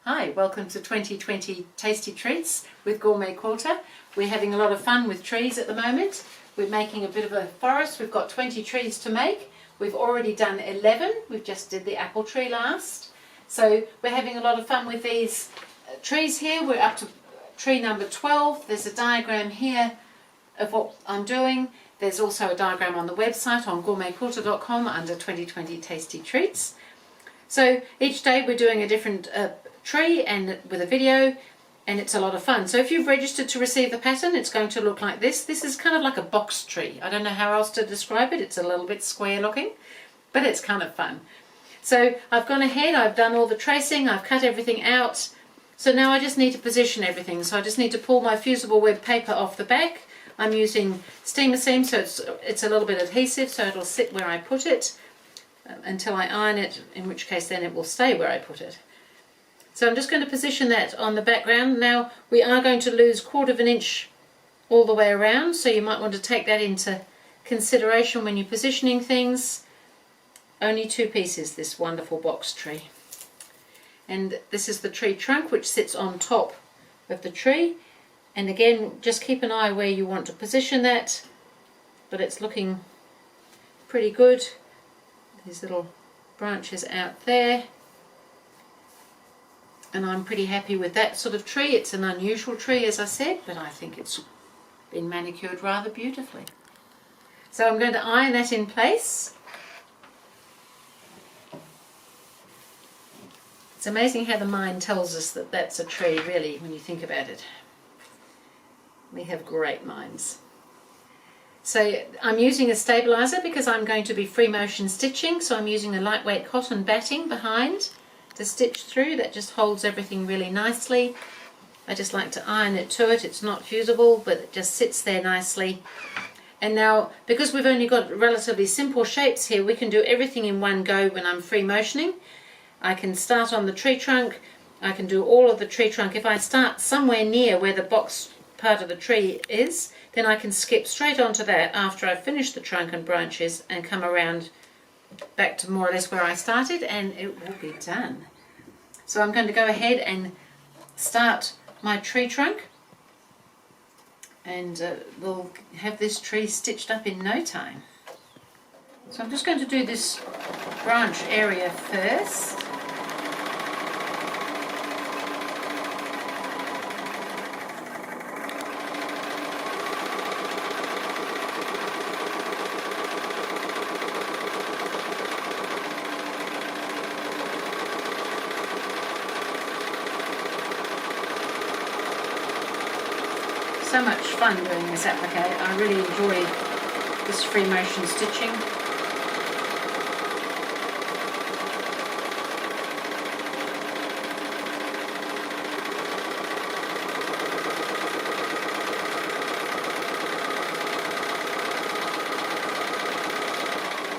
Hi, welcome to 2020 Tasty Treats with GourmetQuilter. We're having a lot of fun with trees at the moment. We're making a bit of a forest. We've got 20 trees to make. We've already done 11. We've just did the apple tree last. So we're having a lot of fun with these trees here. We're up to tree number 12. There's a diagram here of what I'm doing. There's also a diagram on the website on GourmetQuilter.com under 2020 Tasty Treats. So each day we're doing a different tree and with a video, and it's a lot of fun. So if you've registered to receive the pattern, it's going to look like this. This is kind of like a box tree. I don't know how else to describe it. It's a little bit square looking, but it's kind of fun. So I've gone ahead, I've done all the tracing, I've cut everything out. So now I just need to position everything. So I just need to pull my fusible web paper off the back. I'm using steamer seam, so it's a little bit adhesive, so it'll sit where I put it until I iron it, in which case then it will stay where I put it. So I'm just going to position that on the background. Now we are going to lose 1/4 inch all the way around, so you might want to take that into consideration when you're positioning things. Only 2 pieces, this wonderful box tree. And this is the tree trunk, which sits on top of the tree. And again, just keep an eye where you want to position that, but it's looking pretty good. These little branches out there, and I'm pretty happy with that sort of tree. It's an unusual tree, as I said, but I think it's been manicured rather beautifully. So I'm going to iron that in place. It's amazing how the mind tells us that that's a tree, really, when you think about it. We have great minds. So I'm using a stabilizer because I'm going to be free motion stitching, so I'm using a lightweight cotton batting behind to stitch through. That just holds everything really nicely. I just like to iron it to it. It's not fusible, but it just sits there nicely. And now, because we've only got relatively simple shapes here, we can do everything in one go when I'm free motioning. I can start on the tree trunk. I can do all of the tree trunk. If I start somewhere near where the box part of the tree is, then I can skip straight onto that after I've finished the trunk and branches and come around back to more or less where I started, and it will be done. So I'm going to go ahead and start my tree trunk, and we'll have this tree stitched up in no time. So I'm just going to do this branch area first. So much fun doing this applique. I really enjoy this free motion stitching.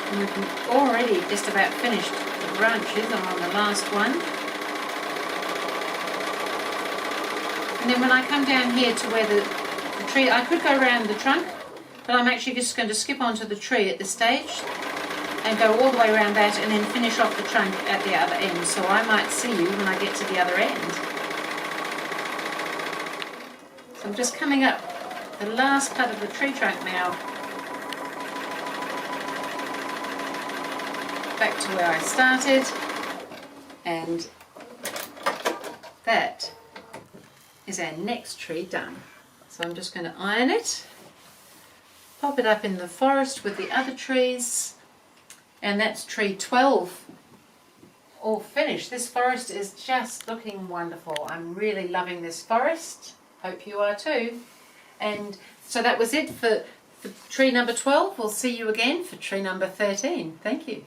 And we've already just about finished the branches. I'm on the last one. And then when I come down here to where the tree, I could go around the trunk, but I'm actually just going to skip onto the tree at this stage and go all the way around that and then finish off the trunk at the other end. So I might see you when I get to the other end. So I'm just coming up the last part of the tree trunk now, back to where I started, and that is our next tree done. So I'm just going to iron it, pop it up in the forest with the other trees, and that's tree 12 all finished. This forest is just looking wonderful. I'm really loving this forest. Hope you are too. And so that was it for tree number 12. We'll see you again for tree number 13. Thank you.